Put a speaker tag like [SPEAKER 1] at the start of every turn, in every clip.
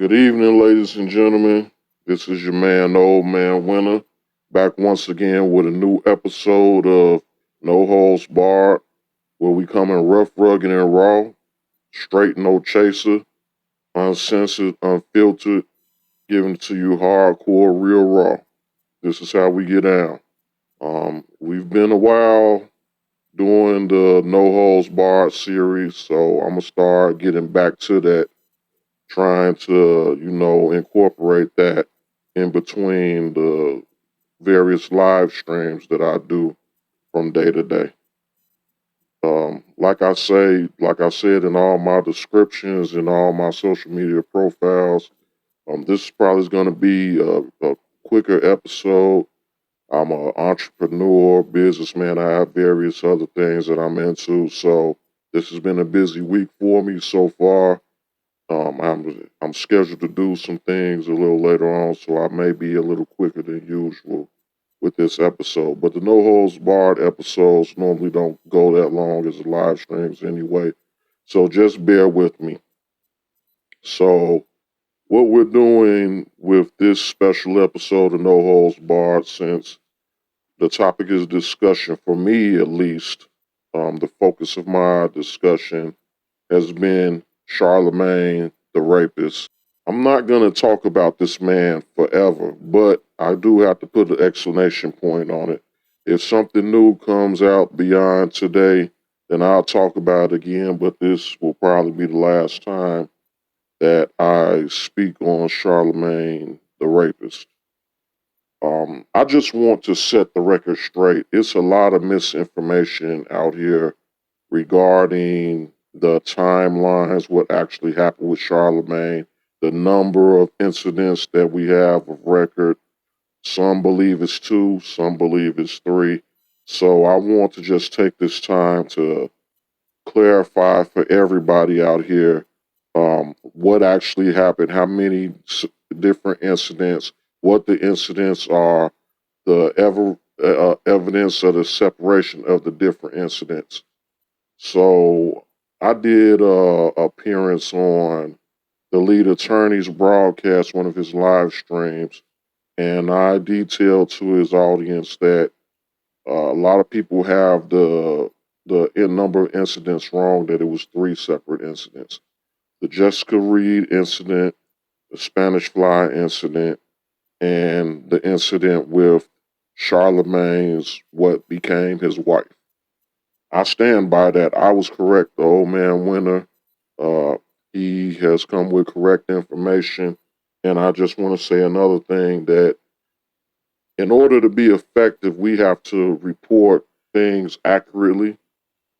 [SPEAKER 1] Good evening, ladies and gentlemen. This is your man, the Old Man Winner, back once again with a new episode of No Holds Barred, where we come in rough, rugged, and raw, straight, no chaser, uncensored, unfiltered, giving it to you hardcore, real raw. This is how we get down. We've been a while doing the No Holds Barred series, so I'm gonna start getting back to that, trying to, incorporate that in between the various live streams that I do from day to day. Like I said in all my descriptions and all my social media profiles, this probably is going to be a quicker episode. I'm an entrepreneur, businessman. I have various other things that I'm into. So this has been a busy week for me so far. I'm scheduled to do some things a little later on, so I may be a little quicker than usual with this episode. But the No Holds Barred episodes normally don't go that long as the live streams anyway. So just bear with me. So what we're doing with this special episode of No Holds Barred, since the topic is discussion for me at least, the focus of my discussion has been Charlamagne, the rapist. I'm not going to talk about this man forever, but I do have to put an exclamation point on it. If something new comes out beyond today, then I'll talk about it again, but this will probably be the last time that I speak on Charlamagne, the rapist. I just want to set the record straight. It's a lot of misinformation out here regarding the timelines, what actually happened with Charlamagne, the number of incidents that we have of record. Some believe it's two, some believe it's three. So I want to just take this time to clarify for everybody out here what actually happened, how many different incidents, what the incidents are, the evidence of the separation of the different incidents. So I did a appearance on the lead attorney's broadcast, one of his live streams, and I detailed to his audience that a lot of people have the number of incidents wrong, that it was three separate incidents. The Jessica Reed incident, the Spanish Fly incident, and the incident with Charlemagne's what became his wife. I stand by that. I was correct. The Old Man Winner, uh, he has come with correct information. And I just want to say another thing, that in order to be effective, we have to report things accurately,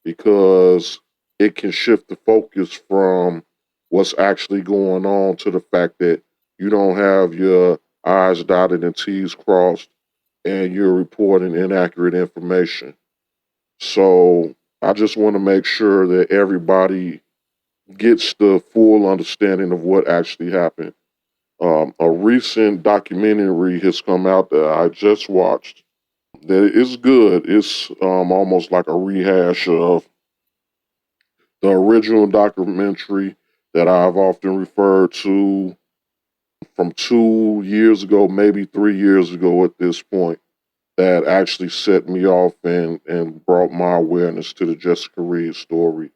[SPEAKER 1] because it can shift the focus from what's actually going on to the fact that you don't have your I's dotted and T's crossed and you're reporting inaccurate information. So I just want to make sure that everybody gets the full understanding of what actually happened. A recent documentary has come out that I just watched that is good. It's almost like a rehash of the original documentary that I've often referred to from 2 years ago, maybe 3 years ago at this point, that actually set me off and brought my awareness to the Jessica Reed story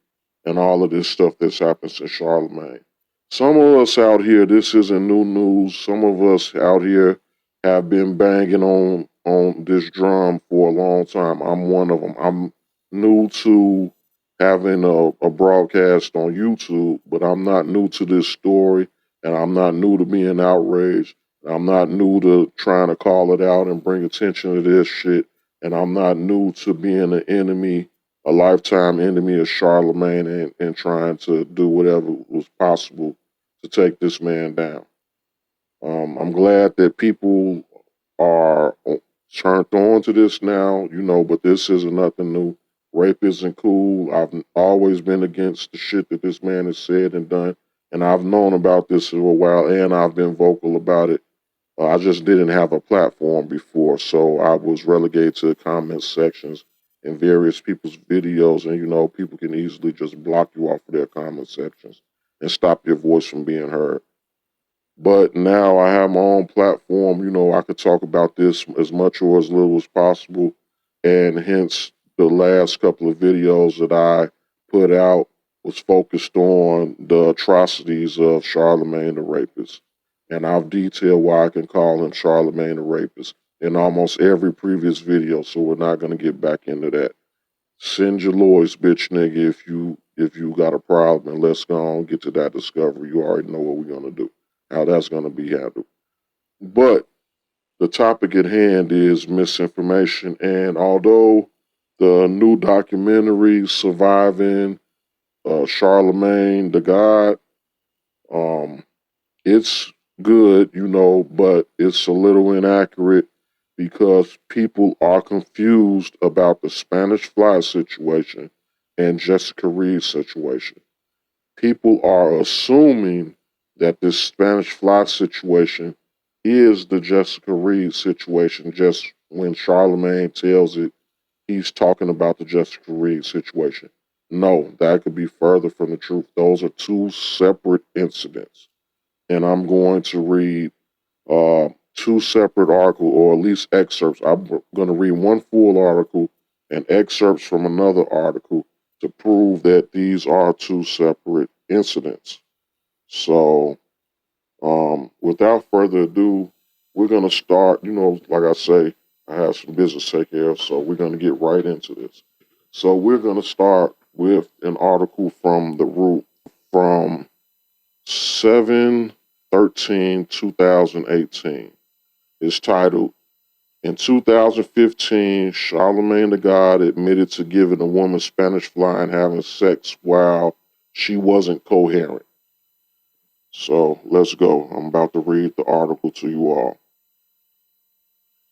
[SPEAKER 1] and all of this stuff that's happened since Charlamagne. Some of us out here, this isn't new news. Some of us out here have been banging on this drum for a long time. I'm one of them. I'm new to having a broadcast on YouTube, but I'm not new to this story, and I'm not new to being outraged. I'm not new to trying to call it out and bring attention to this shit. And I'm not new to being an enemy, a lifetime enemy of Charlamagne, and trying to do whatever was possible to take this man down. I'm glad that people are turned on to this now, but this isn't nothing new. Rape isn't cool. I've always been against the shit that this man has said and done. And I've known about this for a while, and I've been vocal about it. I just didn't have a platform before, so I was relegated to the comment sections in various people's videos, and people can easily just block you off of their comment sections and stop your voice from being heard. But now I have my own platform. I could talk about this as much or as little as possible. And hence, the last couple of videos that I put out was focused on the atrocities of Charlamagne the Rapist. And I've detailed why I can call him Charlamagne the Rapist in almost every previous video, so we're not going to get back into that. Send your lawyers, bitch nigga, if you got a problem, and let's go on get to that discovery. You already know what we're gonna do, how that's gonna be handled. But the topic at hand is misinformation, and although the new documentary "Surviving Charlamagne the God," um, it's good, but it's a little inaccurate because people are confused about the Spanish Fly situation and Jessica Reed's situation. People are assuming that this Spanish Fly situation is the Jessica Reed situation, just when Charlamagne tells it, he's talking about the Jessica Reed situation. No, that could be further from the truth. Those are two separate incidents. And I'm going to read two separate articles, or at least excerpts. I'm going to read one full article and excerpts from another article to prove that these are two separate incidents. So, without further ado, we're going to start. Like I say, I have some business to take care of, so we're going to get right into this. So, we're going to start with an article from The Root from 7/13/2018. It's titled, "In 2015, Charlamagne the God admitted to giving a woman Spanish fly and having sex while she wasn't coherent." So let's go. I'm about to read the article to you all.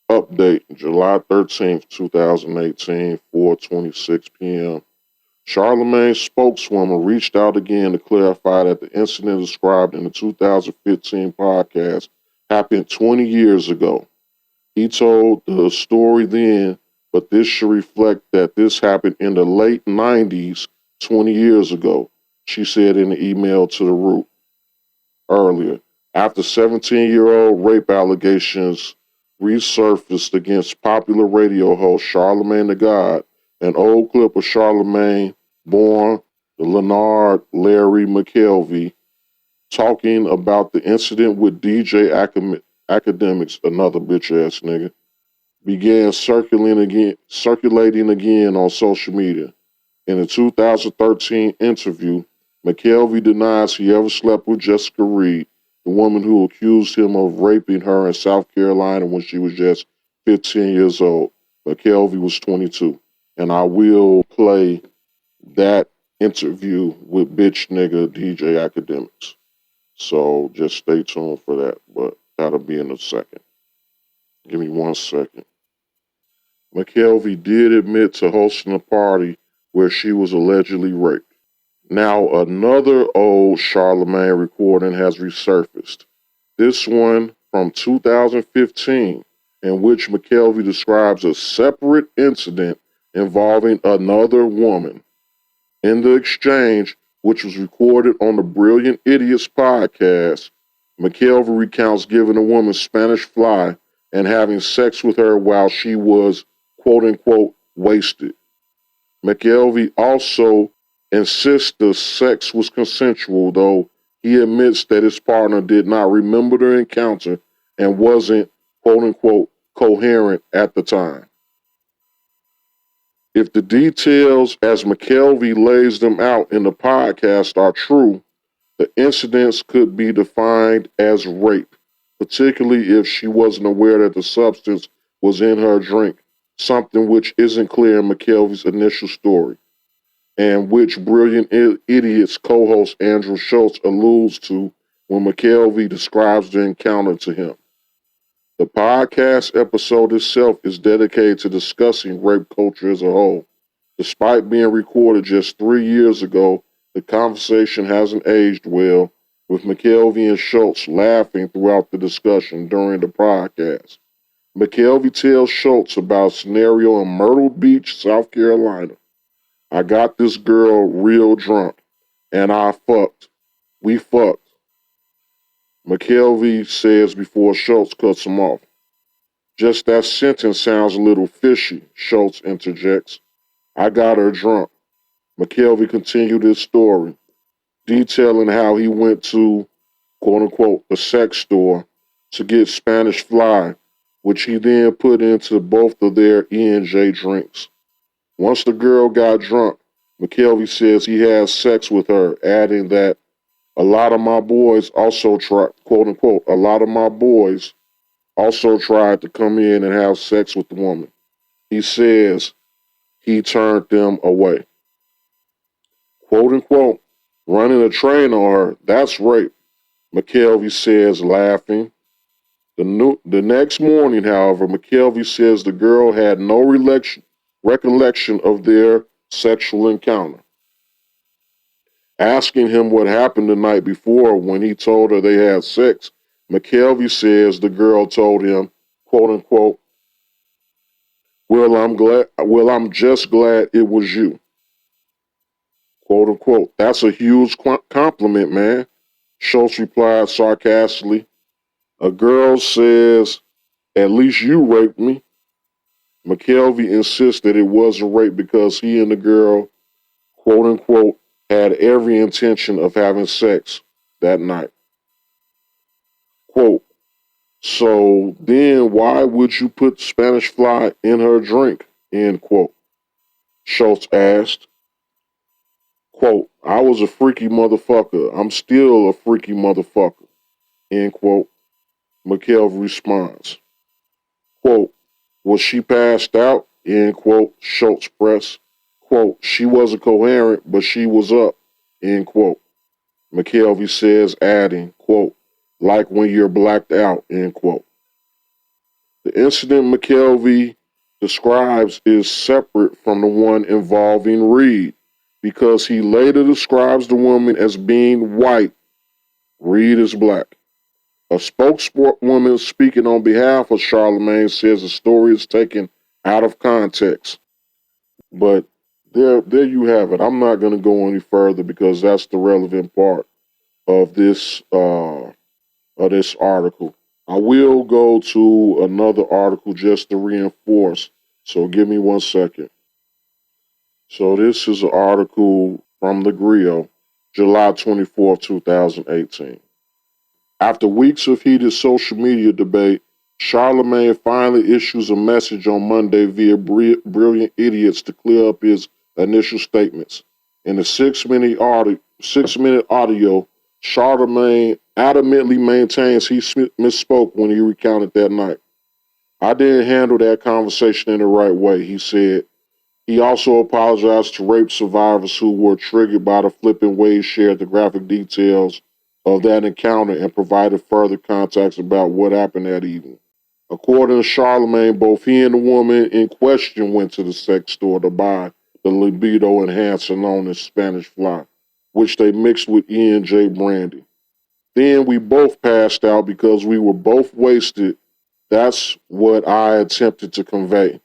[SPEAKER 1] Update, July 13th, 2018, 4:26 p.m. Charlamagne's spokeswoman reached out again to clarify that the incident described in the 2015 podcast happened 20 years ago. He told the story then, but this should reflect that this happened in the late 90s, 20 years ago, she said in the email to The Root earlier. After 17-year-old rape allegations resurfaced against popular radio host Charlamagne the God, an old clip of Charlamagne, born Leonard Larry McKelvey, talking about the incident with DJ Academics, another bitch ass nigga, began circulating again on social media. In a 2013 interview, McKelvey denies he ever slept with Jessica Reed, the woman who accused him of raping her in South Carolina when she was just 15 years old. McKelvey was 22. And I will play that interview with bitch nigga DJ Academics. So just stay tuned for that, but that'll be in a second. Give me 1 second. McKelvey did admit to hosting a party where she was allegedly raped. Now, another old Charlamagne recording has resurfaced. This one from 2015, in which McKelvey describes a separate incident involving another woman. In the exchange, which was recorded on the Brilliant Idiots podcast, McKelvey recounts giving a woman Spanish fly and having sex with her while she was, quote unquote, wasted. McKelvey also insists the sex was consensual, though he admits that his partner did not remember the encounter and wasn't, quote unquote, coherent at the time. If the details as McKelvey lays them out in the podcast are true, the incidents could be defined as rape, particularly if she wasn't aware that the substance was in her drink, something which isn't clear in McKelvey's initial story, and which Brilliant Idiots co-host Andrew Schultz alludes to when McKelvey describes the encounter to him. The podcast episode itself is dedicated to discussing rape culture as a whole. Despite being recorded just 3 years ago, the conversation hasn't aged well, with McKelvey and Schultz laughing throughout the discussion during the podcast. McKelvey tells Schultz about a scenario in Myrtle Beach, South Carolina. "I got this girl real drunk, and I fucked. We fucked. McKelvey says before Schultz cuts him off. Just that sentence sounds a little fishy, Schultz interjects. I got her drunk. McKelvey continued his story, detailing how he went to, quote unquote, the sex store to get Spanish Fly, which he then put into both of their E&J drinks. Once the girl got drunk, McKelvey says he had sex with her, adding that a lot of my boys also tried, quote unquote, a lot of my boys also tried to come in and have sex with the woman. He says he turned them away. Quote unquote, running a train on her, that's rape, McKelvey says, laughing. The next morning, however, McKelvey says the girl had no recollection of their sexual encounter. Asking him what happened the night before when he told her they had sex, McKelvey says the girl told him, quote unquote, I'm just glad it was you. Quote unquote. That's a huge compliment, man. Schultz replied sarcastically. A girl says, at least you raped me. McKelvey insists that it wasn't rape because he and the girl, quote unquote, had every intention of having sex that night. Quote, so then why would you put Spanish Fly in her drink? End quote. Schultz asked. Quote, I was a freaky motherfucker. I'm still a freaky motherfucker. End quote. McKelvey responds. Quote, was she passed out? End quote. Schultz pressed. Quote, she wasn't coherent, but she was up. End quote. McKelvey says, adding, quote, like when you're blacked out, end quote. The incident McKelvey describes is separate from the one involving Reed because he later describes the woman as being white. Reed is black. A spokeswoman speaking on behalf of Charlamagne says the story is taken out of context. But there you have it. I'm not going to go any further because that's the relevant part of this article. I will go to another article just to reinforce. So give me 1 second. So this is an article from the Griot, July 24th, 2018. After weeks of heated social media debate, Charlamagne finally issues a message on Monday via Brilliant Idiots to clear up his initial statements. In the 6-minute audio, Charlamagne adamantly maintains he misspoke when he recounted that night. I didn't handle that conversation in the right way, he said. He also apologized to rape survivors who were triggered by the flippant way he shared the graphic details of that encounter and provided further context about what happened that evening. According to Charlamagne, both he and the woman in question went to the sex store to buy the libido enhancer known as Spanish Fly, which they mixed with E&J brandy. Then we both passed out because we were both wasted. That's what I attempted to convey.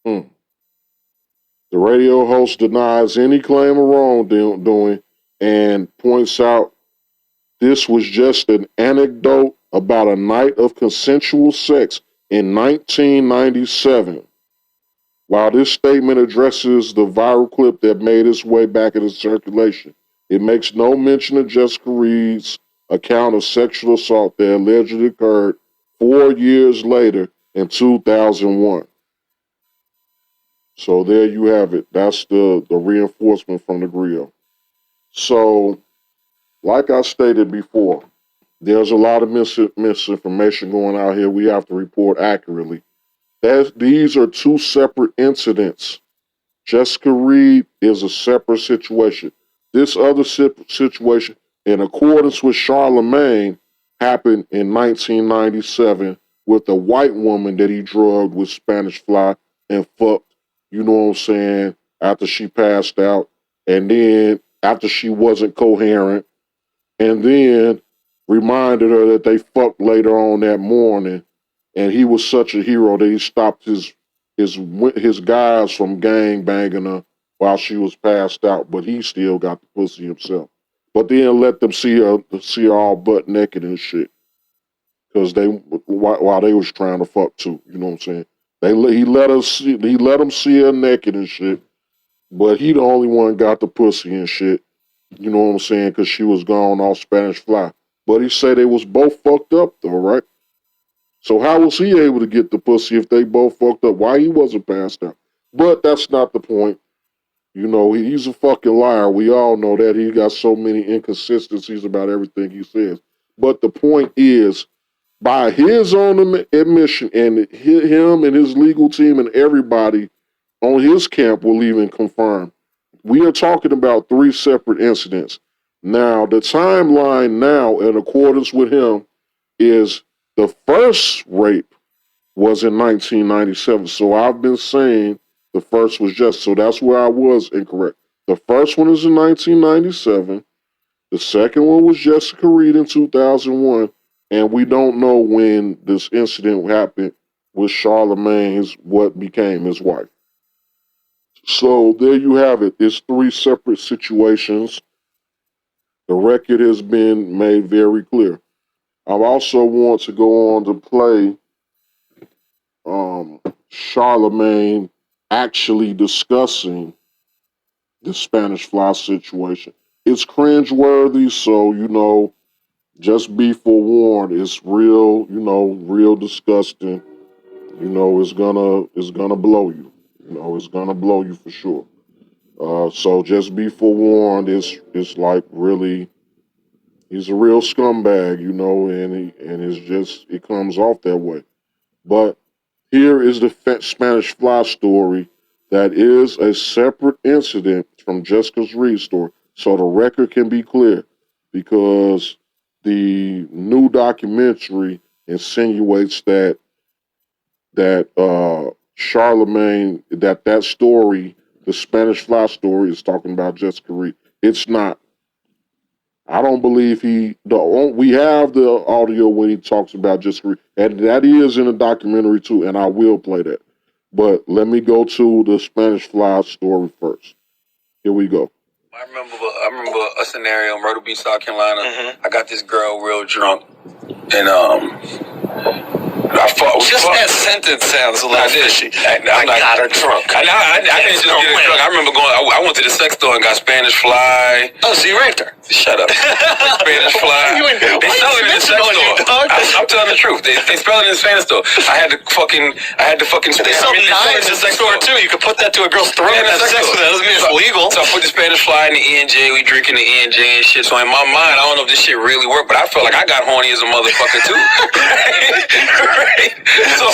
[SPEAKER 1] The radio host denies any claim of wrongdoing and points out this was just an anecdote about a night of consensual sex in 1997. While this statement addresses the viral clip that made its way back into circulation, it makes no mention of Jessica Reed's account of sexual assault that allegedly occurred 4 years later in 2001. So there you have it. That's the reinforcement from the Griot. So, like I stated before, there's a lot of misinformation going out here. We have to report accurately. These are two separate incidents. Jessica Reed is a separate situation. This other situation, in accordance with Charlamagne, happened in 1997 with a white woman that he drugged with Spanish Fly and fucked, you know what I'm saying, after she passed out. And then after she wasn't coherent, and then reminded her that they fucked later on that morning, and he was such a hero that he stopped his guys from gang banging her while she was passed out, but he still got the pussy himself. But then let them see her all butt naked and shit. because while they was trying to fuck too. You know what I'm saying? He let them see her naked and shit, but he the only one got the pussy and shit. You know what I'm saying? Because she was gone off Spanish Fly. But he said they was both fucked up though, right? So how was he able to get the pussy if they both fucked up? Why he wasn't passed out? But that's not the point. You know, he's a fucking liar. We all know that. He got so many inconsistencies about everything he says. But the point is, by his own admission, and him and his legal team and everybody on his camp will even confirm, we are talking about 3 separate incidents. Now, the timeline now, in accordance with him, is the first rape was in 1997. So I've been saying the first was just, so that's where I was incorrect. The first one is in 1997. The second one was Jessica Reed in 2001. And we don't know when this incident happened with Charlamagne, what became his wife. So there you have it. It's 3 separate situations. The record has been made very clear. I also want to go on to play Charlamagne actually discussing the Spanish Fly situation. It's cringeworthy, so, you know, just be forewarned. It's real, you know, real disgusting. You know, it's gonna blow you. You know, it's gonna blow you for sure. So just be forewarned. It's like really, he's a real scumbag, you know, and it comes off that way. But here is the Spanish Fly story that is a separate incident from Jessica Reed's story, so the record can be clear, because the new documentary insinuates that Charlamagne, that story, the Spanish Fly story, is talking about Jessica Reed. It's not. I don't believe we have the audio when he talks about Jessica Reed, and that is in the documentary too, and I will play that. But let me go to the Spanish Fly story first. Here we go.
[SPEAKER 2] I remember a scenario in Myrtle Beach, South Carolina. Mm-hmm. I got this girl real drunk, and that sentence sounds a little fishy. I got her drunk. I didn't just get her drunk. I remember I went to the sex store and got Spanish Fly. Oh, so you raped her? Shut up. Spanish Fly. They sell it in the sex store. I'm telling the truth. They spell it in the Spanish store. I had to fucking. They sell knives in the sex store too. You could put that to a girl's throat and have sex with that. Doesn't mean it's illegal. So I put the Spanish Fly in the E&J. We drinking the E&J and shit. So in my mind, I don't know if this shit really worked, but I felt like I got horny as a motherfucker too. Right? So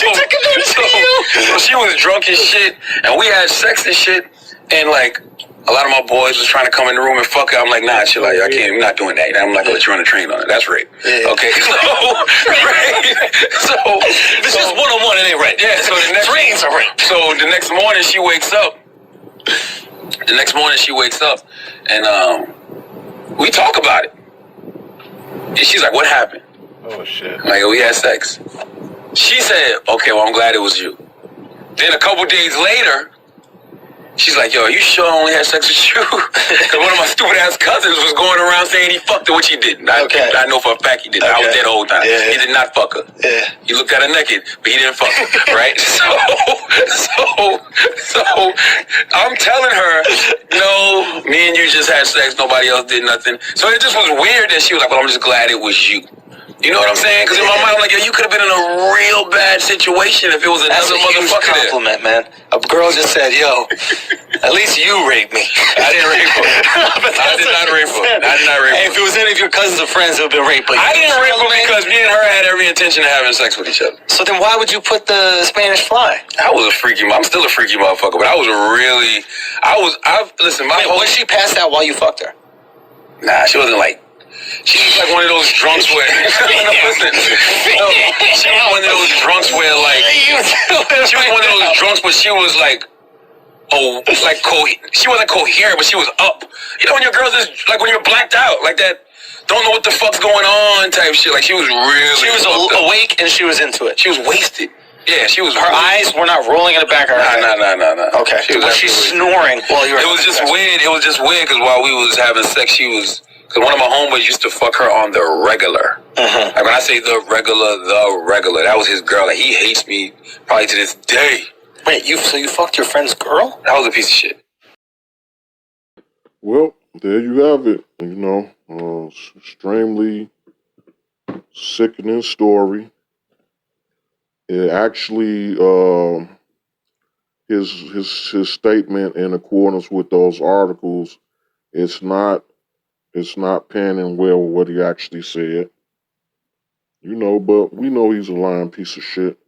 [SPEAKER 2] she was drunk as shit, and we had sex and shit, and like a lot of my boys was trying to come in the room and fuck her. I'm like, nah, chill out, I can't. I'm not doing that. I'm not gonna let you run a train on it. That's rape. Yeah. Okay, so it's just one-on-one. It ain't rape. Yeah. So the next trains are rape. So the next morning she wakes up. And we talk about it, and she's like, "What happened?" Oh shit. I'm like, we had sex. She said, okay, well, I'm glad it was you. Then a couple days later, she's like, yo, you sure I only had sex with you? Because one of my stupid ass cousins was going around saying he fucked her, which he didn't. I know for a fact he didn't. Okay. I was there the whole time. Yeah. He did not fuck her. Yeah. He looked at her naked, but he didn't fuck her, right? So I'm telling her, no, me and you just had sex. Nobody else did nothing. So it just was weird that she was like, well, I'm just glad it was you. You know what I'm saying? Because in my mind, I'm like, yo, you could have been in a real bad situation if it was another motherfucker there. That's a huge compliment, man. A girl just said, yo, at least you raped me. I didn't rape her. I did not rape her. Hey, if it was any of your cousins or friends, it would have been rape. But I didn't rape her because me and her had every intention of having sex with each other. So then why would you put the Spanish Fly? I'm still a freaky motherfucker, but was she passed out while you fucked her? Nah, she wasn't like, she was like one of those drunks where she was one of those drunks where she was like she wasn't coherent, but she was up. You know when your girls is like when you're blacked out like that, don't know what the fuck's going on type shit. Like she was awake and she was into it. She was wasted. Yeah, she was. Her eyes were not rolling in the back of her head. No. Okay. Was she snoring while you were? It was just weird. It was just weird because while we was having sex, she was. Because one of my homeboys used to fuck her on the regular. Like when I say the regular, that was his girl. Like he hates me probably to this day. Wait, so you fucked your friend's girl? That was a piece of shit.
[SPEAKER 1] Well, there you have it. Extremely sickening story. It actually, his statement in accordance with those articles, it's not panning well with what he actually said. But we know he's a lying piece of shit.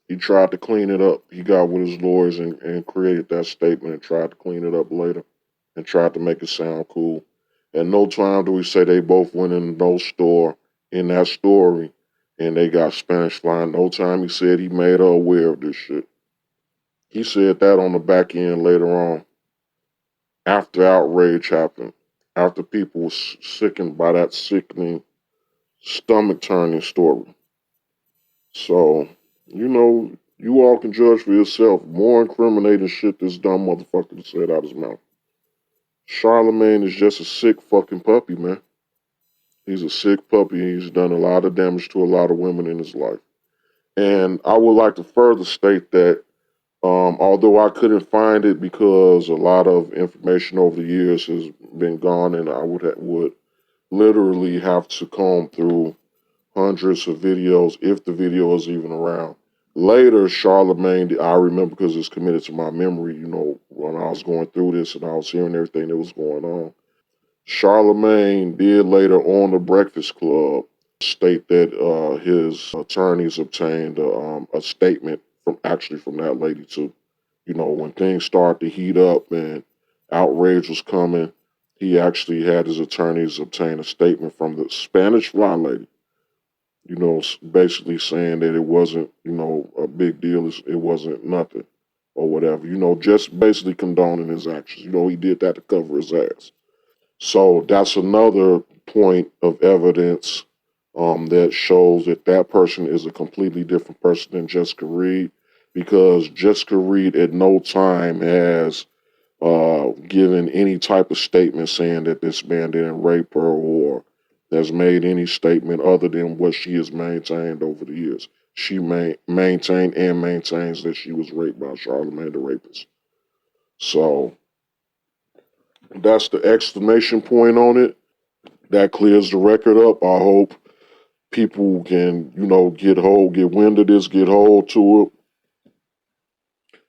[SPEAKER 1] He tried to clean it up. He got with his lawyers and created that statement and tried to clean it up later and tried to make it sound cool. At no time do we say they both went in no store in that story and they got Spanish fly. No time he said he made her aware of this shit. He said that on the back end later on, after outrage happened, after people were sickened by that sickening, stomach-turning story. So, you all can judge for yourself. More incriminating shit this dumb motherfucker said out his mouth. Charlamagne is just a sick fucking puppy, man. He's a sick puppy. He's done a lot of damage to a lot of women in his life. And I would like to further state that although I couldn't find it because a lot of information over the years has been gone and I would literally have to comb through hundreds of videos if the video is even around. Later, Charlamagne, I remember because it's committed to my memory, when I was going through this and I was hearing everything that was going on. Charlamagne did later on the Breakfast Club state that his attorneys obtained a statement from that lady too. When things started to heat up and outrage was coming, he actually had his attorneys obtain a statement from the Spanish fly lady. Basically saying that it wasn't, a big deal. It wasn't nothing or whatever. Just basically condoning his actions. He did that to cover his ass. So that's another point of evidence that shows that person is a completely different person than Jessica Reed, because Jessica Reed at no time has given any type of statement saying that this man didn't rape her or has made any statement other than what she has maintained over the years. She maintained and maintains that she was raped by Charlamagne the Rapist. So that's the exclamation point on it. That clears the record up. I hope people can, get wind of this, get hold to it.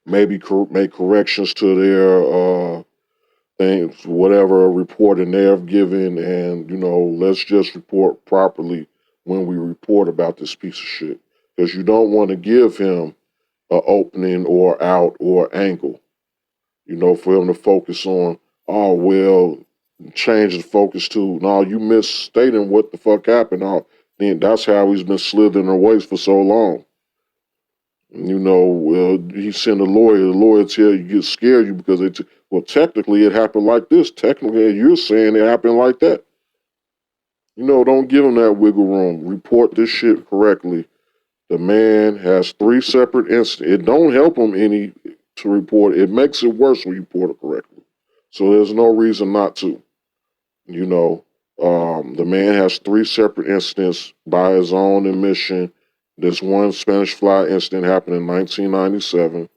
[SPEAKER 1] Maybe make corrections to their things, whatever reporting they've given, and let's just report properly when we report about this piece of shit, because you don't want to give him an opening or out or angle, for him to focus on, oh well, change the focus to, no, you misstating what the fuck happened. Then that's how he's been slithering away for so long. He sent a lawyer. The lawyer tell you, get scared you because technically it happened like this. Technically, you're saying it happened like that. Don't give him that wiggle room. Report this shit correctly. The man has 3 separate incidents. It don't help him any to report. It makes it worse when you report it correctly. So there's no reason not to. The man has 3 separate incidents by his own admission. This one Spanish fly incident happened in 1997.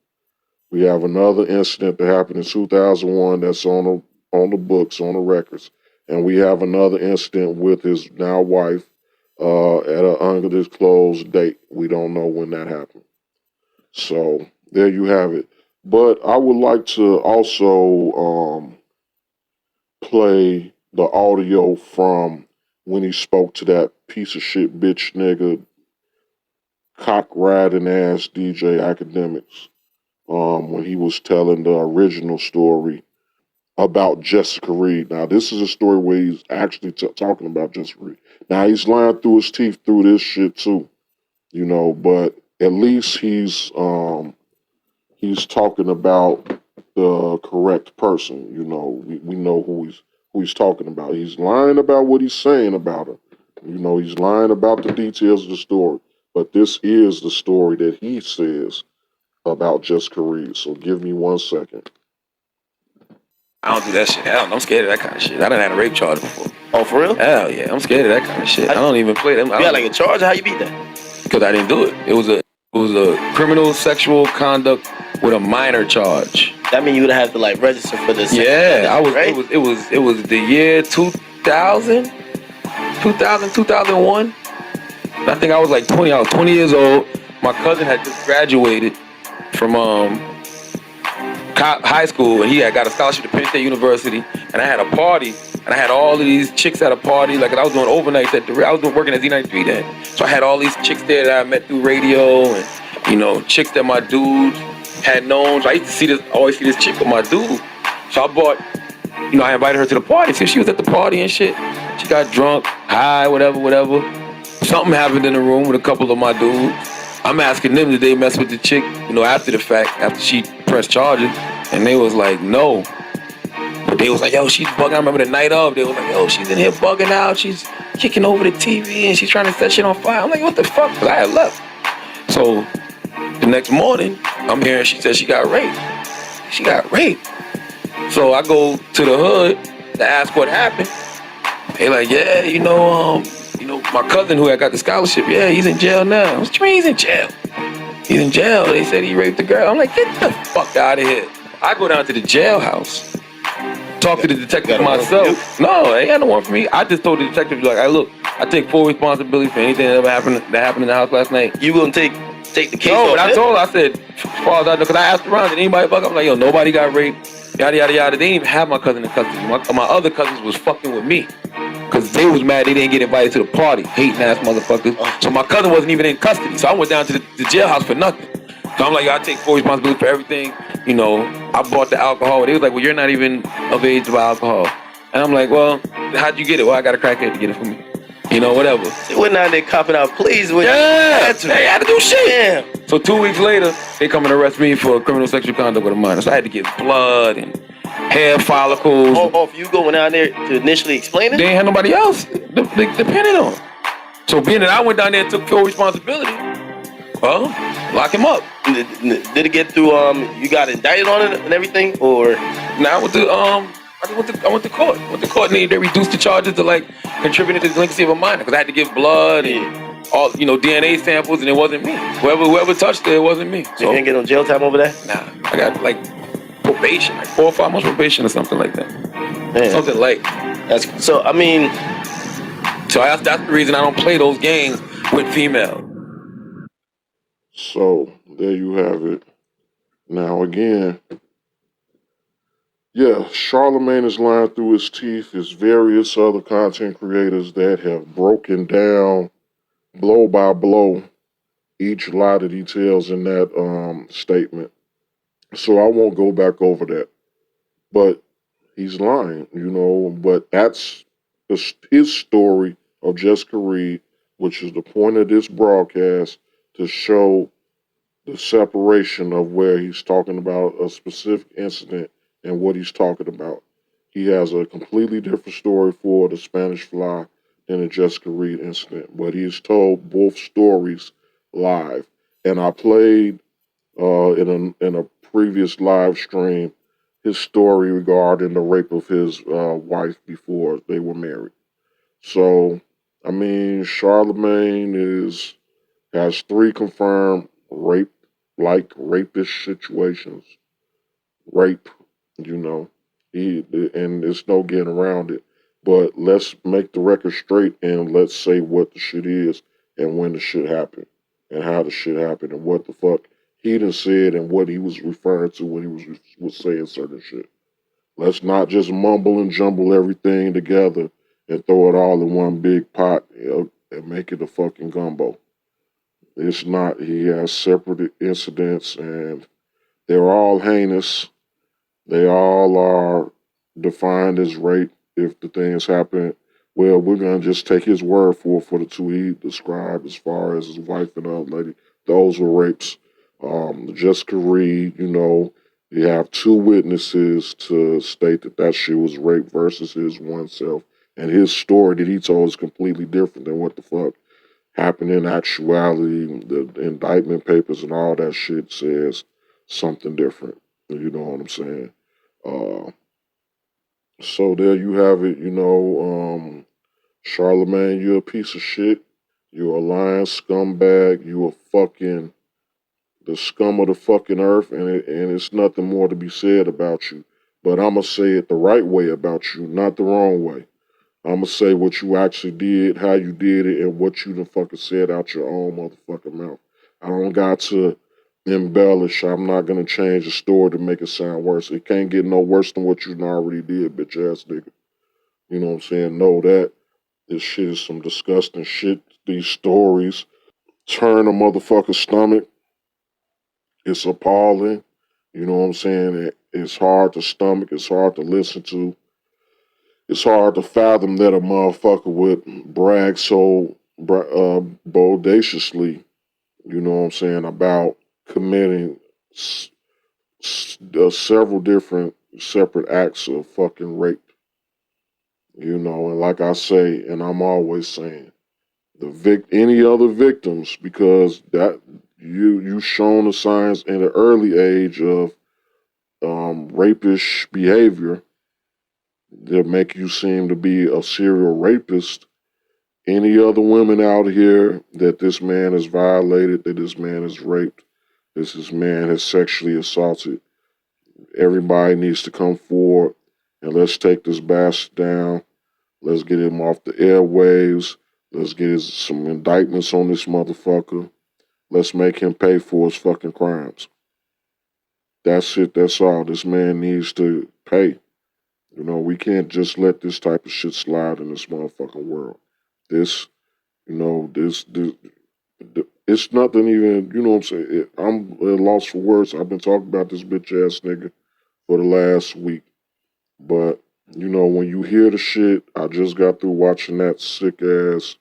[SPEAKER 1] We have another incident that happened in 2001 that's on the books, on the records. And we have another incident with his now wife at an undisclosed date. We don't know when that happened. So there you have it. But I would like to also play the audio from when he spoke to that piece of shit bitch nigga, cock riding ass DJ Academics, when he was telling the original story about Jessica Reed. Now, this is a story where he's actually talking about Jessica Reed. Now, he's lying through his teeth through this shit too, but at least he's talking about the correct person. We know who he's talking about. He's lying about what he's saying about her. He's lying about the details of the story. But this is the story that he says about Jessica Reed. So give me 1 second.
[SPEAKER 2] I don't do that shit. Hell, I'm scared of that kind of shit. I done had a rape charge before.
[SPEAKER 3] Oh, for real?
[SPEAKER 2] Hell yeah, I'm scared of that kind of shit. I don't even play them.
[SPEAKER 3] You got like a charge? How you beat that?
[SPEAKER 2] Because I didn't do it. It was a criminal sexual conduct with a minor charge.
[SPEAKER 3] That mean you would have to like register for this.
[SPEAKER 2] Yeah, I was.
[SPEAKER 3] Right?
[SPEAKER 2] It was the year 2000, 2001. I think I was like 20. I was 20 years old. My cousin had just graduated from high school, and he had got a scholarship to Penn State University. And I had a party, and I had all of these chicks at a party. Like I was doing overnights I was working at Z93 then. So I had all these chicks there that I met through radio, and chicks that my dude had known. So I used to always see this chick with my dude. So I bought, I invited her to the party. So she was at the party and shit. She got drunk, high, whatever. Something happened in the room with a couple of my dudes. I'm asking them, did they mess with the chick, after the fact, after she pressed charges? And they was like, no. But they was like, yo, she's bugging. I remember the night of, they was like, yo, she's in here bugging out. She's kicking over the TV and she's trying to set shit on fire. I'm like, what the fuck? Because I had left. So the next morning, I'm hearing she said she got raped. She got raped. So I go to the hood to ask what happened. They like, yeah, my cousin who had got the scholarship, yeah, he's in jail now. What you mean he's in jail? He's in jail. They said he raped the girl. I'm like, get the fuck out of here. I go down to the jailhouse, talk to the detective myself. No, they had no one for me. I just told the detective, like, look, I take full responsibility for anything that happened in the house last night.
[SPEAKER 3] You gonna take the case?
[SPEAKER 2] No, but I told her, I said, as far as I know, because I asked around, did anybody fuck up? I'm like, yo, nobody got raped, yada, yada, yada. They didn't even have my cousin in custody. My other cousins was fucking with me. Because they was mad they didn't get invited to the party. Hating ass motherfuckers. So my cousin wasn't even in custody. So I went down to the jailhouse for nothing. So I'm like, yo, I take full responsibility for everything. I bought the alcohol. They was like, well, you're not even of age to buy alcohol. And I'm like, well, how'd you get it? Well, I got a crackhead to get it for me. Whatever.
[SPEAKER 3] They went out there copping out pleas with
[SPEAKER 2] they had to do shit.
[SPEAKER 3] Damn.
[SPEAKER 2] So 2 weeks later, they come and arrest me for criminal sexual conduct with a minor. So I had to get blood and hair follicles.
[SPEAKER 3] Oh, for you going out there to initially explain it?
[SPEAKER 2] They ain't had nobody else depending on. So being that I went down there and took full responsibility, well, lock him up.
[SPEAKER 3] Did it get through, you got indicted on it and everything? Or?
[SPEAKER 2] Now I went to court. Went to court and they reduced the charges to like contributing to the delinquency of a minor because I had to give blood and all, DNA samples, and it wasn't me. Whoever touched it wasn't me.
[SPEAKER 3] So you didn't get no jail time over that?
[SPEAKER 2] Nah, I got like probation, like 4 or 5 months probation or something like that. Man. Something like.
[SPEAKER 3] That's so. I mean,
[SPEAKER 2] so that's the reason I don't play those games with female.
[SPEAKER 1] So there you have it. Now again, yeah, Charlamagne is lying through his teeth. There's various other content creators that have broken down blow by blow each lie that he tells in that statement. So I won't go back over that. But he's lying, but that's his story of Jessica Reed, which is the point of this broadcast, to show the separation of where he's talking about a specific incident and what he's talking about. He has a completely different story for the Spanish Fly than the Jessica Reed incident, but he's told both stories live. And I played in a previous live stream his story regarding the rape of his wife before they were married. So, I mean, Charlamagne has 3 confirmed rapist situations. Rape, and it's no getting around it. But let's make the record straight and let's say what the shit is and when the shit happened and how the shit happened and what the fuck he done said and what he was referring to when he was saying certain shit. Let's not just mumble and jumble everything together and throw it all in one big pot and make it a fucking gumbo. It's not. He has separate incidents and they're all heinous. They all are defined as rape if the things happen. Well, we're going to just take his word for the 2 he described as far as his wife and the other lady. Those were rapes. Jessica Reed, you have 2 witnesses to state that shit was rape versus his one self. And his story that he told is completely different than what the fuck happened in actuality. The indictment papers and all that shit says something different. You know what I'm saying? So there you have it, Charlamagne, you're a piece of shit. You're a lying scumbag. You a fucking the scum of the fucking earth, and it's nothing more to be said about you. But I'ma say it the right way about you, not the wrong way. I'ma say what you actually did, how you did it, and what you done fucking said out your own motherfucking mouth. I don't got to embellish. I'm not gonna change the story to make it sound worse. It can't get no worse than what you done already did, bitch ass nigga. You know what I'm saying? Know that. This shit is some disgusting shit. These stories turn a motherfucker's stomach. It's appalling. You know what I'm saying? It's hard to stomach. It's hard to listen to. It's hard to fathom that a motherfucker would brag so bodaciously, you know what I'm saying, about committing several different separate acts of fucking rape. And like I say, and I'm always saying, any other victims, because that you shown the signs in an early age of rapish behavior that make you seem to be a serial rapist. Any other women out here that this man has violated, that this man has raped, this man has sexually assaulted, everybody needs to come forward and let's take this bastard down. Let's get him off the airwaves. Let's get some indictments on this motherfucker. Let's make him pay for his fucking crimes. That's it. That's all. This man needs to pay. We can't just let this type of shit slide in this motherfucking world. This, it's nothing even, you know what I'm saying? I'm at a loss for words. I've been talking about this bitch ass nigga for the last week. But, when you hear the shit, I just got through watching that sick ass,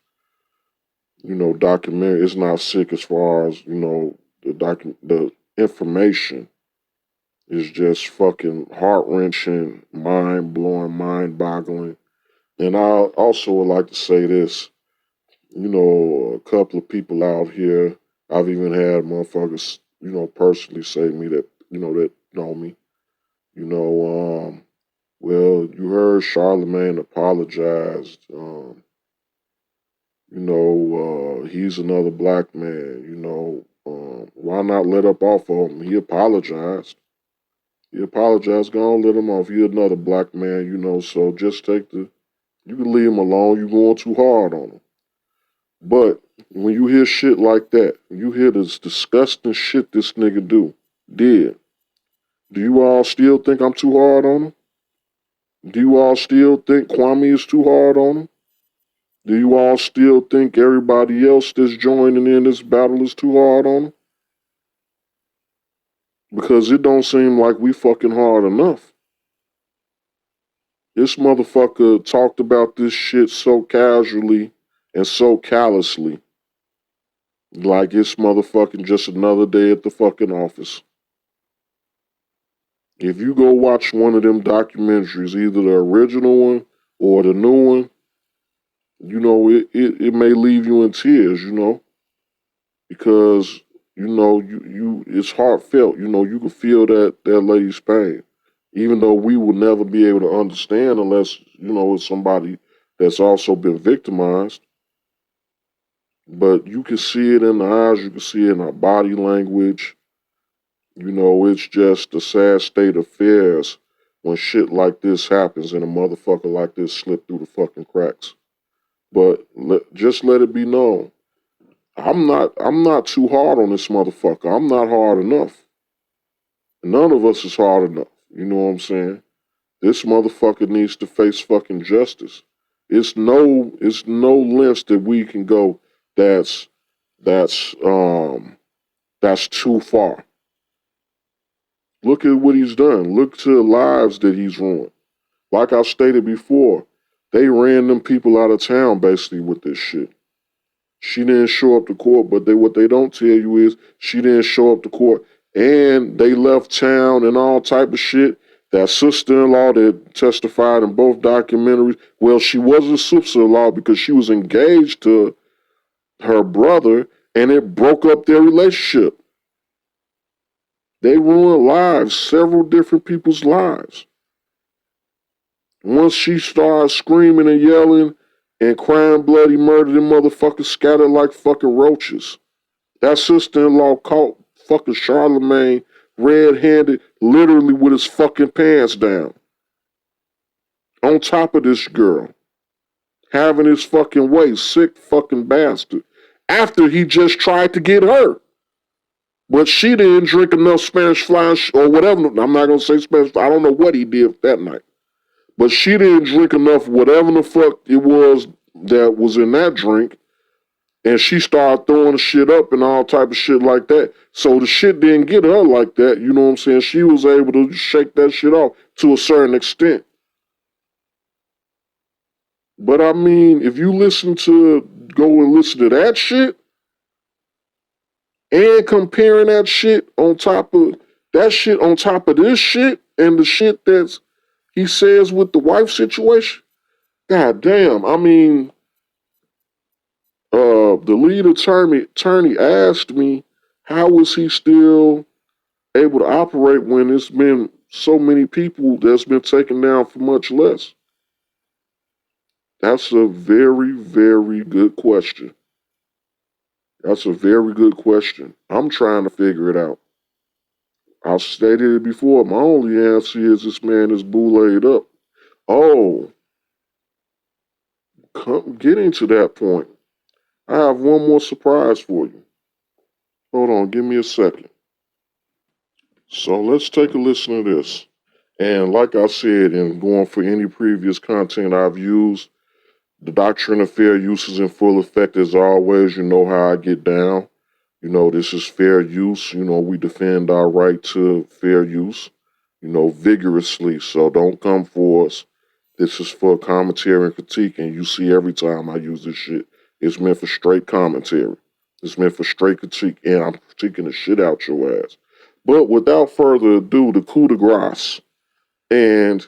[SPEAKER 1] documentary. It's not sick as far as, the information is just fucking heart wrenching, mind blowing, mind boggling. And I also would like to say this, a couple of people out here, I've even had motherfuckers, personally say to me that, that know me, well, you heard Charlamagne apologized. He's another black man, why not let up off of him? He apologized. He apologized, go on, let him off. He another black man, so just you can leave him alone. You going too hard on him. But when you hear shit like that, you hear this disgusting shit this nigga did you all still think I'm too hard on him? Do you all still think Kwame is too hard on him? Do you all still think everybody else that's joining in this battle is too hard on him? Because it don't seem like we fucking hard enough. This motherfucker talked about this shit so casually and so callously. Like it's motherfucking just another day at the fucking office. If you go watch one of them documentaries, either the original one or the new one, it may leave you in tears, because, you it's heartfelt, you can feel that lady's pain. Even though we will never be able to understand unless, it's somebody that's also been victimized. But you can see it in the eyes, you can see it in our body language. It's just a sad state of affairs when shit like this happens and a motherfucker like this slip through the fucking cracks. But just let it be known, I'm not too hard on this motherfucker. I'm not hard enough. None of us is hard enough. You know what I'm saying? This motherfucker needs to face fucking justice. It's no lengths that we can go that's too far. Look at what he's done. Look to the lives that he's ruined. Like I stated before, they ran them people out of town basically with this shit. She didn't show up to court, but what they don't tell you is she didn't show up to court, and they left town and all type of shit. That sister-in-law that testified in both documentaries, well, she wasn't a sister-in-law because she was engaged to her brother, and it broke up their relationship. They ruined lives, several different people's lives. Once she started screaming and yelling and crying bloody murder, them motherfuckers scattered like fucking roaches. That sister-in-law caught fucking Charlamagne red-handed, literally with his fucking pants down. On top of this girl. Having his fucking way, sick fucking bastard. After he just tried to get her. But she didn't drink enough Spanish Fly or whatever. I'm not going to say Spanish Fly. I don't know what he did that night. But she didn't drink enough whatever the fuck it was that was in that drink. And she started throwing the shit up and all type of shit like that. So the shit didn't get her like that. You know what I'm saying? She was able to shake that shit off to a certain extent. But I mean, if you go and listen to that shit and comparing that shit on top of this shit and the shit that he says with the wife situation, god damn, I mean, the lead attorney asked me, how was he still able to operate when there's been so many people that's been taken down for much less? That's a very, very good question. That's a very good question. I'm trying to figure it out. I've stated it before. My only answer is this man is Boule'd up. Oh, getting to that point, I have one more surprise for you. Hold on, give me a second. So let's take a listen to this. And like I said, in going for any previous content I've used, the doctrine of fair use is in full effect as always. You know how I get down. You know, this is fair use. You know, we defend our right to fair use, you know, vigorously. So don't come for us. This is for commentary and critique. And you see every time I use this shit, it's meant for straight commentary. It's meant for straight critique. And I'm critiquing the shit out your ass. But without further ado, the coup de grace. And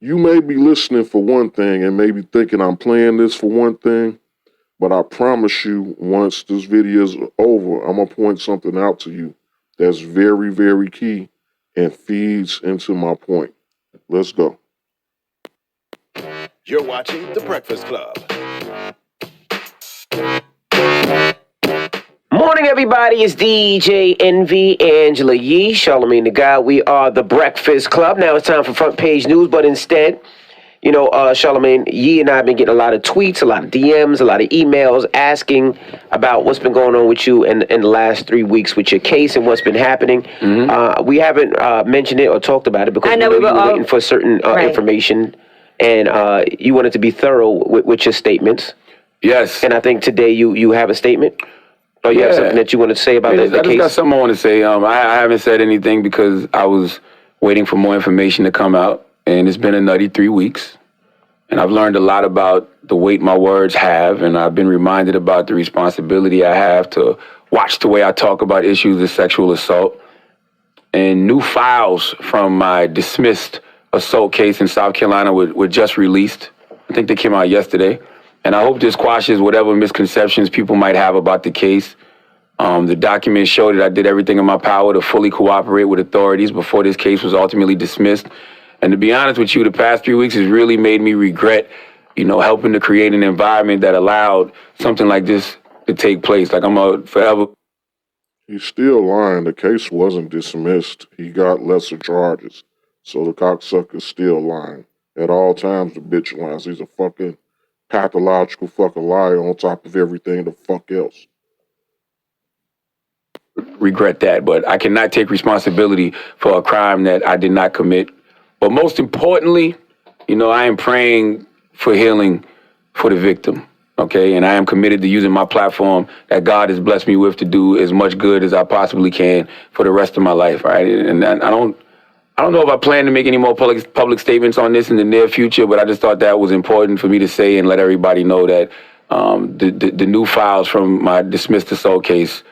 [SPEAKER 1] you may be listening for one thing and maybe thinking I'm playing this for one thing, but I promise you, once this video is over, I'm going to point something out to you that's very, very key and feeds into my point. Let's go.
[SPEAKER 4] You're watching The Breakfast Club.
[SPEAKER 5] Morning, everybody. It's DJ Envy, Angela Yee, Charlamagne the God. We are The Breakfast Club. Now it's time for front page news, but instead, you know, Charlamagne Yee and I have been getting a lot of tweets, a lot of DMs, a lot of emails asking about what's been going on with you in the last 3 weeks with your case and what's been happening. Mm-hmm. We haven't mentioned it or talked about it because we were waiting for certain information, and you wanted to be thorough with your statements.
[SPEAKER 2] Yes.
[SPEAKER 5] And I think today you have a statement. Oh, you have something that you want to say about the case? I
[SPEAKER 2] just got something I want to say. I haven't said anything because I was waiting for more information to come out, and it's been a nutty 3 weeks. And I've learned a lot about the weight my words have, and I've been reminded about the responsibility I have to watch the way I talk about issues of sexual assault. And new files from my dismissed assault case in South Carolina were just released. I think they came out yesterday. And I hope this quashes whatever misconceptions people might have about the case. The documents show that I did everything in my power to fully cooperate with authorities before this case was ultimately dismissed. And to be honest with you, the past 3 weeks has really made me regret, you know, helping to create an environment that allowed something like this to take place. Like, I'm a forever.
[SPEAKER 1] He's still lying. The case wasn't dismissed. He got lesser charges. So the cocksucker's still lying. At all times, the bitch lies. He's a fucking pathological fucking liar on top of everything the fuck else.
[SPEAKER 2] Regret that, but I cannot take responsibility for a crime that I did not commit. But most importantly, you know, I am praying for healing for the victim, okay? And I am committed to using my platform that God has blessed me with to do as much good as I possibly can for the rest of my life, right? And I don't know if I plan to make any more public statements on this in the near future, but I just thought that was important for me to say and let everybody know that the new files from my dismissed assault case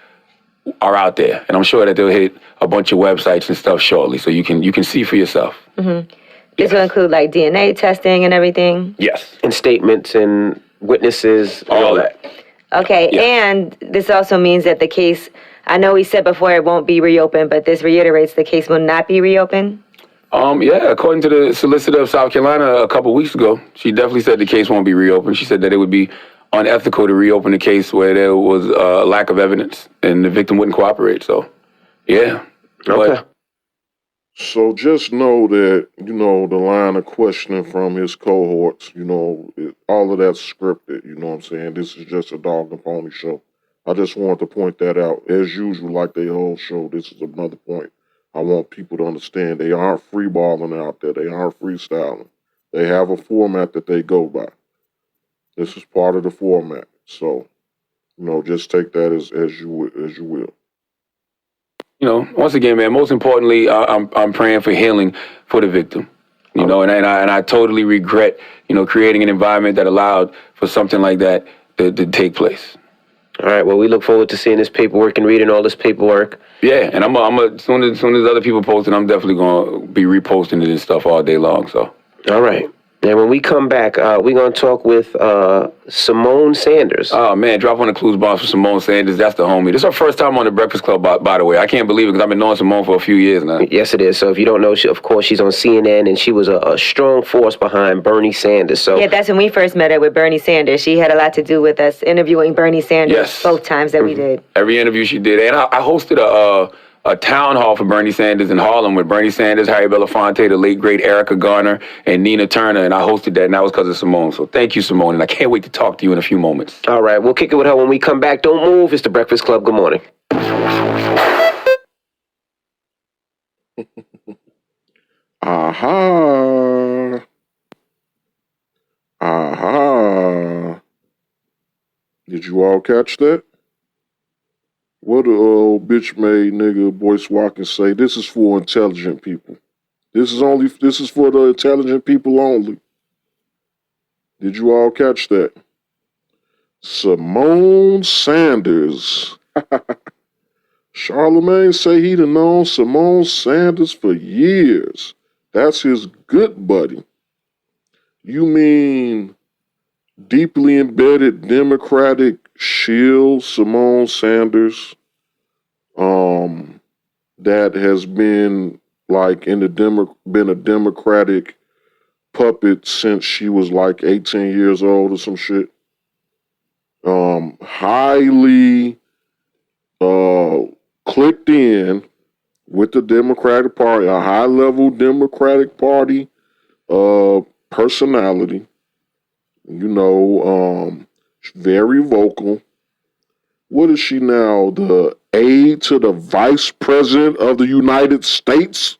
[SPEAKER 2] are out there, and I'm sure that they'll hit a bunch of websites and stuff shortly, so you can see for yourself.
[SPEAKER 6] Mm-hmm. This will include like DNA testing and everything?
[SPEAKER 2] Yes.
[SPEAKER 5] And statements and witnesses, all that.
[SPEAKER 6] Okay, yeah. And this also means that the case, I know we said before it won't be reopened, but this reiterates the case will not be reopened?
[SPEAKER 7] Yeah, according to the solicitor of South Carolina a couple weeks ago, she definitely said the case won't be reopened. She said that it would be unethical to reopen a case where there was a lack of evidence and the victim wouldn't cooperate. So, yeah.
[SPEAKER 5] Okay.
[SPEAKER 1] So just know that, the line of questioning from his cohorts, all of that's scripted, you know what I'm saying? This is just a dog and pony show. I just wanted to point that out. As usual, like they whole show, this is another point. I want people to understand they aren't freeballing out there. They aren't freestyling. They have a format that they go by. This is part of the format. So, just take that as you will.
[SPEAKER 7] Once again, man, most importantly, I'm praying for healing for the victim. And I totally regret, creating an environment that allowed for something like that to take place.
[SPEAKER 5] All right. Well, we look forward to seeing this paperwork and reading all this paperwork.
[SPEAKER 7] Yeah, and as soon as other people post it, I'm definitely gonna be reposting this stuff all day long. So.
[SPEAKER 5] All right. And when we come back, we're going to talk with Simone Sanders.
[SPEAKER 7] Oh, man, drop on the clues bombs for Simone Sanders. That's the homie. This is her first time on the Breakfast Club, by the way. I can't believe it because I've been knowing Simone for a few years now.
[SPEAKER 5] Yes, it is. So if you don't know, of course, she's on CNN, and she was a strong force behind Bernie Sanders. So
[SPEAKER 6] yeah, that's when we first met her with Bernie Sanders. She had a lot to do with us interviewing Bernie Sanders both times that we did.
[SPEAKER 7] Every interview she did. And I hosted a town hall for Bernie Sanders in Harlem with Bernie Sanders, Harry Belafonte, the late, great Erica Garner, and Nina Turner, and I hosted that, and that was because of Simone. So thank you, Simone, and I can't wait to talk to you in a few moments.
[SPEAKER 5] All right, we'll kick it with her when we come back. Don't move. It's the Breakfast Club. Good morning.
[SPEAKER 1] Aha. Aha. Did you all catch that? What the old bitch-made nigga Boyce Watkins say? This is for intelligent people. This is for the intelligent people only. Did you all catch that? Simone Sanders. Charlamagne say he done known Simone Sanders for years. That's his good buddy. You mean deeply embedded Democratic shield Simone Sanders, that has been like been a Democratic puppet since she was like 18 years old or some shit. Highly clicked in with the Democratic Party, a high-level Democratic Party personality. Very vocal. What is she now? The aide to the Vice President of the United States?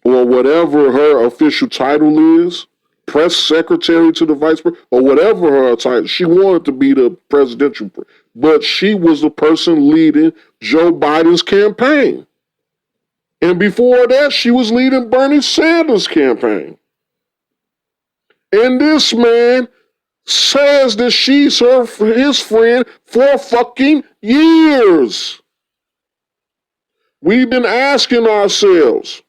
[SPEAKER 1] Or whatever her official title is? Press Secretary to the Vice President? Or whatever her title. She wanted to be the presidential, but she was the person leading Joe Biden's campaign. And before that, she was leading Bernie Sanders' campaign. And this man says that she's his friend for fucking years. We've been asking ourselves,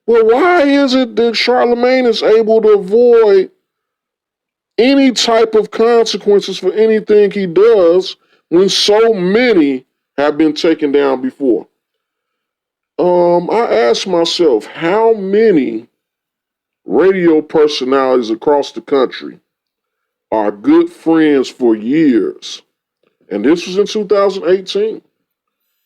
[SPEAKER 1] well, why is it that Charlamagne is able to avoid any type of consequences for anything he does when so many have been taken down before? I asked myself, how many radio personalities across the country are good friends for years? And this was in 2018.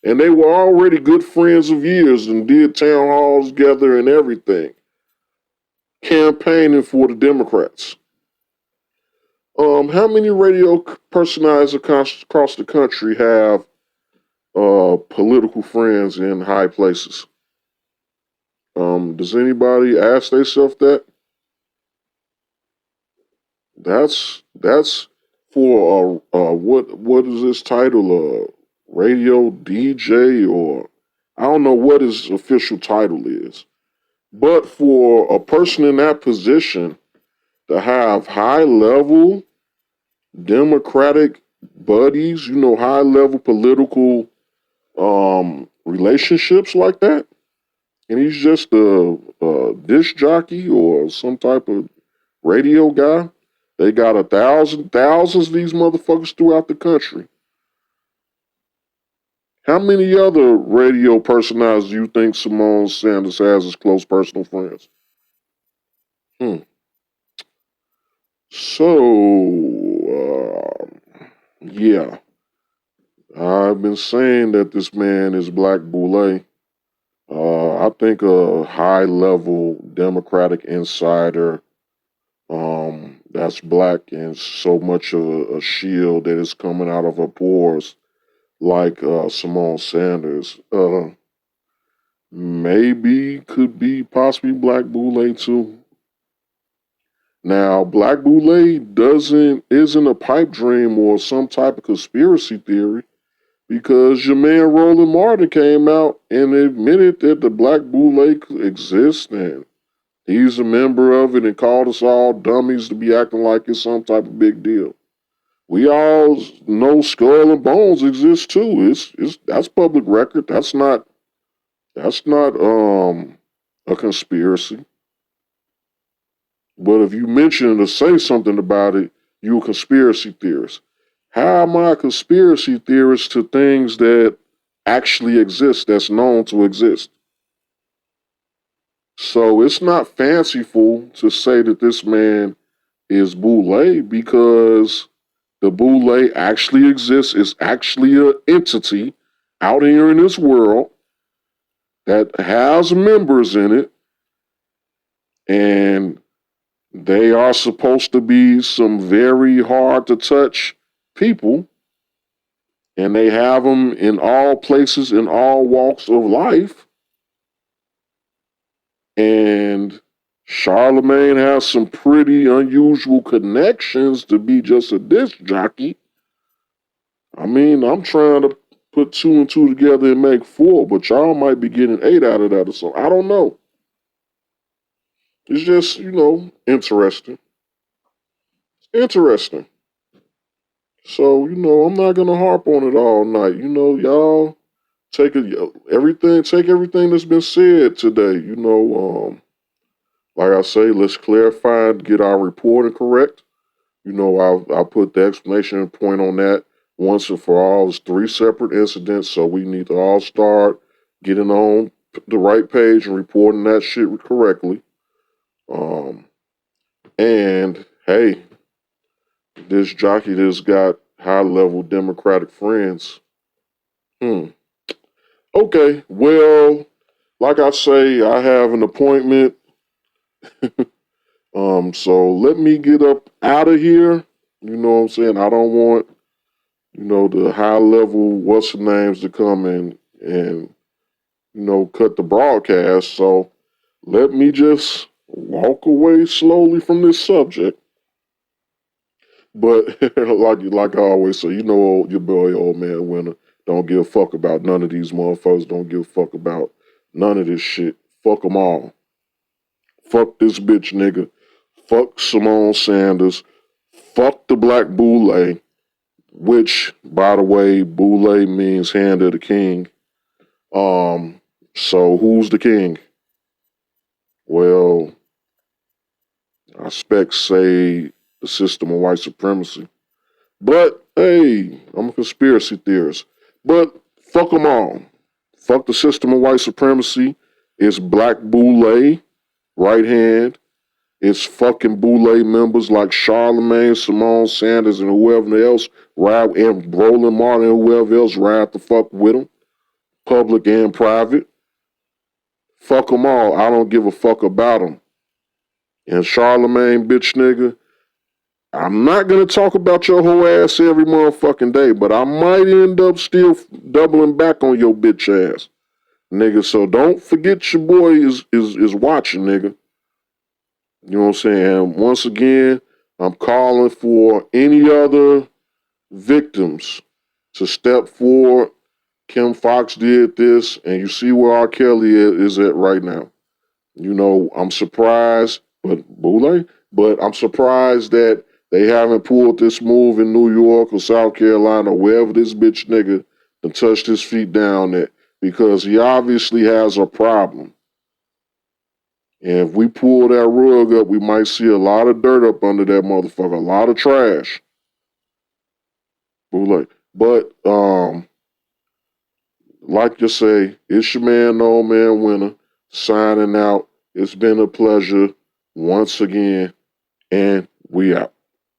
[SPEAKER 1] And they were already good friends of years and did town halls together and everything, campaigning for the Democrats. How many radio personalities across the country have political friends in high places? Does anybody ask themselves that? That's for what is this title? Radio DJ, or I don't know what his official title is. But for a person in that position to have high-level Democratic buddies, high-level political relationships like that, and he's just a disc jockey or some type of radio guy. They got thousands of these motherfuckers throughout the country. How many other radio personalities do you think Simone Sanders has as close personal friends? So, yeah. I've been saying that this man is Black Boule. I think a high-level Democratic insider that's black and so much a shield that is coming out of her pores, like Simone Sanders. Maybe could be possibly Black Boule too. Now, Black Boule isn't a pipe dream or some type of conspiracy theory, because your man Roland Martin came out and admitted that the Black Boule exists and he's a member of it and called us all dummies to be acting like it's some type of big deal. We all know Skull and Bones exists too. That's public record. That's not a conspiracy. But if you mention it or say something about it, you're a conspiracy theorist. How am I a conspiracy theorist to things that actually exist, that's known to exist? So it's not fanciful to say that this man is Boule, because the Boule actually exists. It's actually an entity out here in this world that has members in it, and they are supposed to be some very hard to touch people, and they have them in all places, in all walks of life. And Charlamagne has some pretty unusual connections to be just a disc jockey. I mean, I'm trying to put 2 and 2 together and make 4, but y'all might be getting 8 out of that or something. I don't know. It's just, interesting. Interesting. So, I'm not gonna harp on it all night. Y'all take everything that's been said today. Like I say, let's clarify and get our reporting correct. I'll put the explanation point on that once and for all. It's 3 separate incidents, so we need to all start getting on the right page and reporting that shit correctly. And hey, this jockey that's got high-level Democratic friends. Okay, well, like I say, I have an appointment. So let me get up out of here. You know what I'm saying? I don't want, the high-level what's-the-names to come in and cut the broadcast. So let me just walk away slowly from this subject. But like I always say, your boy, old man Winter, don't give a fuck about none of these motherfuckers. Don't give a fuck about none of this shit. Fuck them all. Fuck this bitch nigga. Fuck Simone Sanders. Fuck the Black Boule, which, by the way, Boule means hand of the king. So who's the king? Well, I say the system of white supremacy. But, hey, I'm a conspiracy theorist. But fuck them all. Fuck the system of white supremacy. It's Black Boule, right hand. It's fucking Boule members like Charlamagne, Simone Sanders, and whoever else ride, and Roland Martin and whoever else ride the fuck with them, public and private. Fuck them all. I don't give a fuck about them. And Charlamagne, bitch nigga, I'm not going to talk about your whole ass every motherfucking day, but I might end up still doubling back on your bitch ass, nigga. So don't forget your boy is watching, nigga. You know what I'm saying? Once again, I'm calling for any other victims to step forward. Kim Fox did this, and you see where R. Kelly is at right now. I'm surprised, but I'm surprised that they haven't pulled this move in New York or South Carolina or wherever this bitch nigga done touched his feet down at, because he obviously has a problem. And if we pull that rug up, we might see a lot of dirt up under that motherfucker, a lot of trash. But like you say, it's your man, No Man Winner, signing out. It's been a pleasure once again, and we out.